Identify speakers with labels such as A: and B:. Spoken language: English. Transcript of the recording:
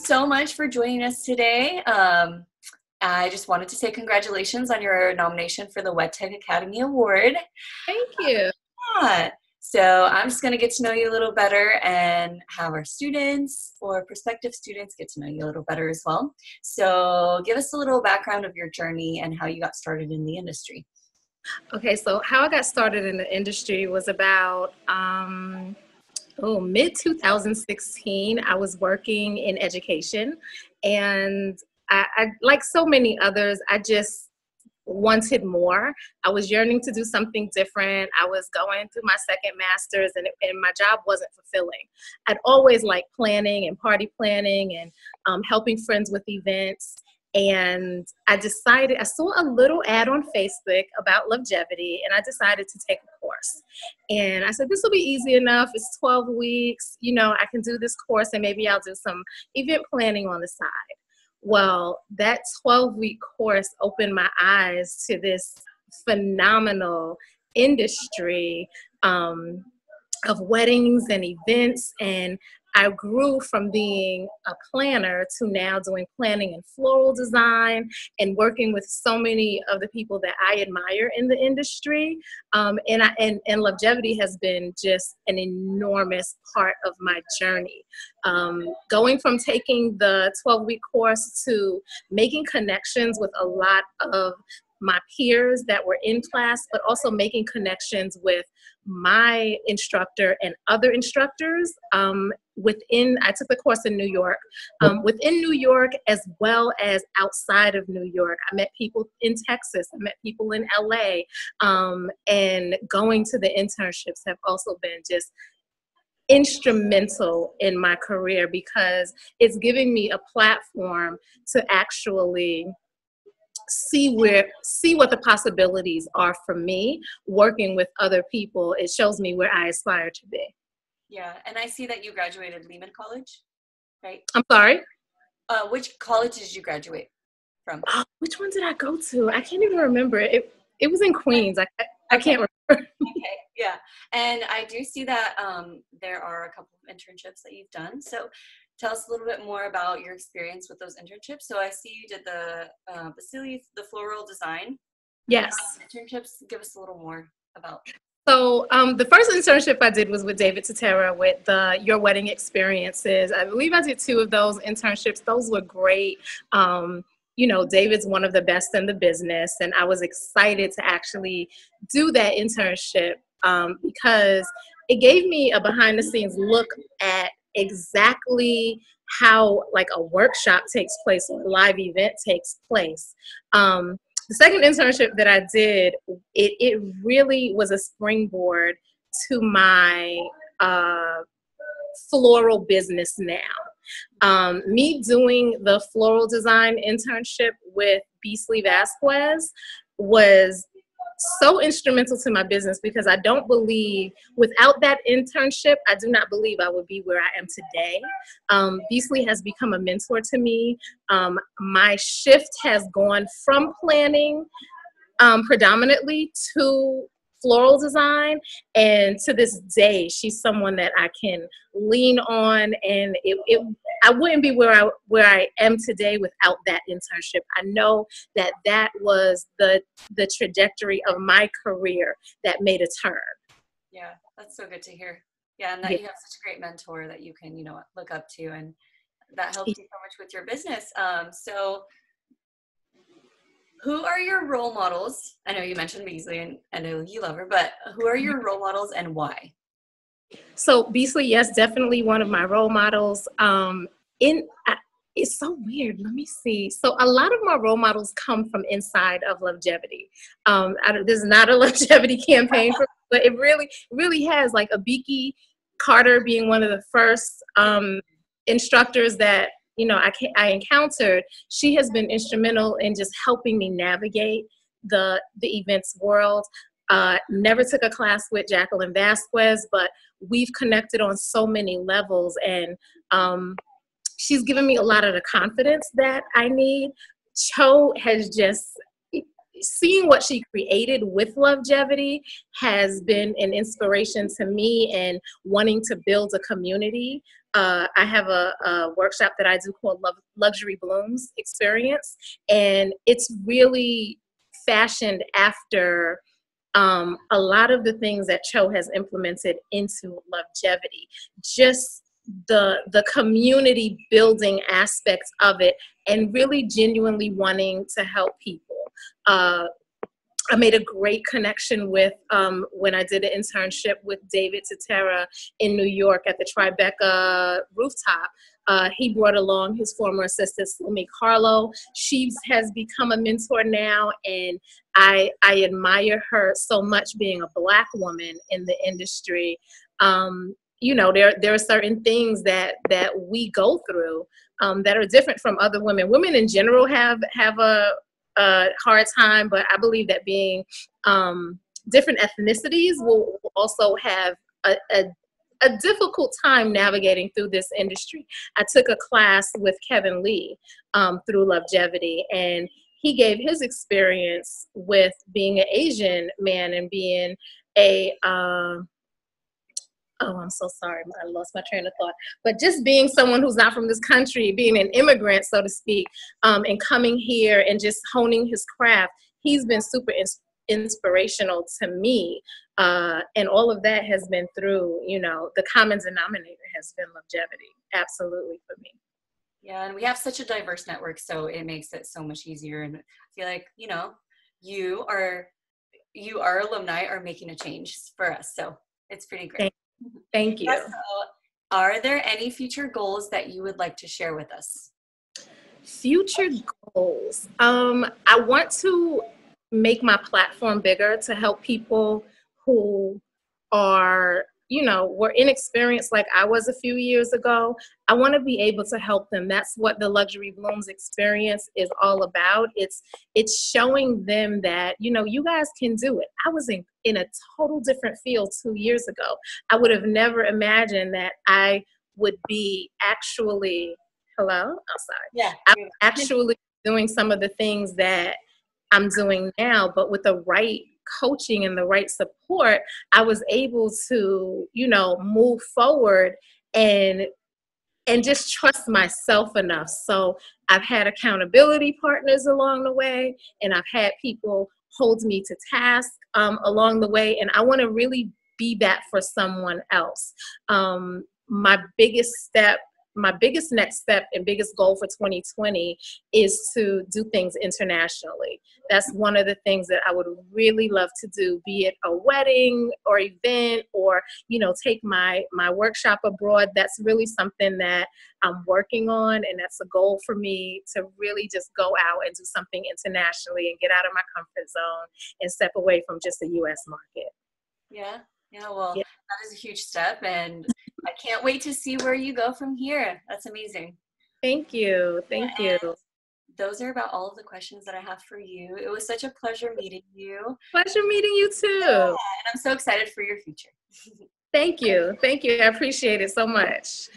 A: so much for joining us today. I just wanted to say congratulations on your nomination for the WedTech Academy Award.
B: Thank you.
A: Yeah. So I'm just going to get to know you a little better and have our students or prospective students get to know you a little better as well. So give us a little background of your journey and how you got started in the industry.
B: Okay, so how I got started in the industry was about mid 2016. I was working in education, and I like so many others, I just wanted more. I was yearning to do something different. I was going through my second master's, and my job wasn't fulfilling. I'd always liked planning and party planning and helping friends with events. And I saw a little ad on Facebook about longevity, and I decided to take a course. And I said, this will be easy enough. It's 12 weeks. I can do this course, and maybe I'll do some event planning on the side. Well, that 12-week course opened my eyes to this phenomenal industry of weddings and events, and I grew from being a planner to now doing planning and floral design and working with so many of the people that I admire in the industry. And longevity has been just an enormous part of my journey. Going from taking the 12-week course to making connections with a lot of my peers that were in class, but also making connections with my instructor and other instructors I took the course in New York, within New York as well as outside of New York. I met people in Texas, I met people in LA, and going to the internships have also been just instrumental in my career because it's giving me a platform to actually see what the possibilities are for me working with other people. It shows me where I aspire to be.
A: Yeah, and I see that you graduated Lehman College, right?
B: I'm sorry?
A: Which college did you graduate from?
B: Oh, which one did I go to? I can't even remember. It was in Queens. I can't remember.
A: Okay, yeah. And I do see that there are a couple of internships that you've done. So tell us a little bit more about your experience with those internships. So I see you did the floral design.
B: Yes.
A: Internships. Give us a little more about.
B: So the first internship I did was with David Tutera with Your Wedding Experiences. I believe I did 2 of those internships. Those were great. David's one of the best in the business, and I was excited to actually do that internship because it gave me a behind the scenes look at exactly how like a workshop takes place or a live event takes place. The second internship that I did, it really was a springboard to my floral business now. Me doing the floral design internship with Beasley Vasquez was so instrumental to my business because I don't believe, without that internship, I do not believe I would be where I am today. Beasley has become a mentor to me. My shift has gone from planning predominantly to floral design, and to this day she's someone that I can lean on, and I wouldn't be where I am today without that internship. I know that was the trajectory of my career that made a turn.
A: Yeah, that's so good to hear. Yeah, and that you have such a great mentor that you can look up to, and that helps you so much with your business. So who are your role models? I know you mentioned Beasley, and I know you love her, but who are your role models and why?
B: So Beasley, yes, definitely one of my role models. It's so weird. Let me see. So a lot of my role models come from inside of longevity. This is not a longevity campaign, but it really has, like Abiki Carter being one of the first instructors that I encountered. She has been instrumental in just helping me navigate the events world. Never took a class with Jacqueline Vasquez, but we've connected on so many levels, and she's given me a lot of the confidence that I need. Cho has just, seeing what she created with longevity has been an inspiration to me and wanting to build a community I have a workshop that I do called Luxury Blooms Experience, and it's really fashioned after a lot of the things that Cho has implemented into longevity. Just the community building aspects of it, and really genuinely wanting to help people. I made a great connection with when I did an internship with David Totera in New York at the Tribeca rooftop. He brought along his former assistant, Salome Carlo. She has become a mentor now, and I admire her so much, being a Black woman in the industry. You know, there are certain things that we go through that are different from other women. Women in general have a hard time, but I believe that being different ethnicities will also have a difficult time navigating through this industry. I took a class with Kevin Lee through longevity, and he gave his experience with being an Asian man and being a oh, I'm so sorry, I lost my train of thought. But just being someone who's not from this country, being an immigrant, so to speak, and coming here and just honing his craft, he's been super inspirational to me. And all of that has been through, you know, the common denominator has been longevity, absolutely, for me.
A: Yeah, and we have such a diverse network, so it makes it so much easier. And I feel like, you know, you are alumni are making a change for us, so it's pretty great.
B: Thank you.
A: So, are there any future goals that you would like to share with us?
B: Future goals. I want to make my platform bigger to help people who are, you know, were inexperienced like I was a few years ago. I want to be able to help them. That's what the Luxury Blooms experience is all about. It's showing them that, you know, you guys can do it. I was in a total different field 2 years ago. I would have never imagined that I would be actually, hello? I'm sorry.
A: Yeah.
B: I'm actually doing some of the things that I'm doing now, but with the right coaching and the right support, I was able to, you know, move forward and just trust myself enough. So I've had accountability partners along the way, and I've had people hold me to task along the way, and I want to really be that for someone else. My biggest next step and biggest goal for 2020 is to do things internationally. That's one of the things that I would really love to do, be it a wedding or event, or, you know, take my workshop abroad. That's really something that I'm working on, and that's a goal for me, to really just go out and do something internationally and get out of my comfort zone and step away from just the US market.
A: Yeah, well, yeah. That is a huge step, and I can't wait to see where you go from here. That's amazing.
B: Thank you.
A: Those are about all of the questions that I have for you. It was such a pleasure meeting you.
B: Pleasure meeting you too.
A: Yeah, and I'm so excited for your future.
B: Thank you. I appreciate it so much.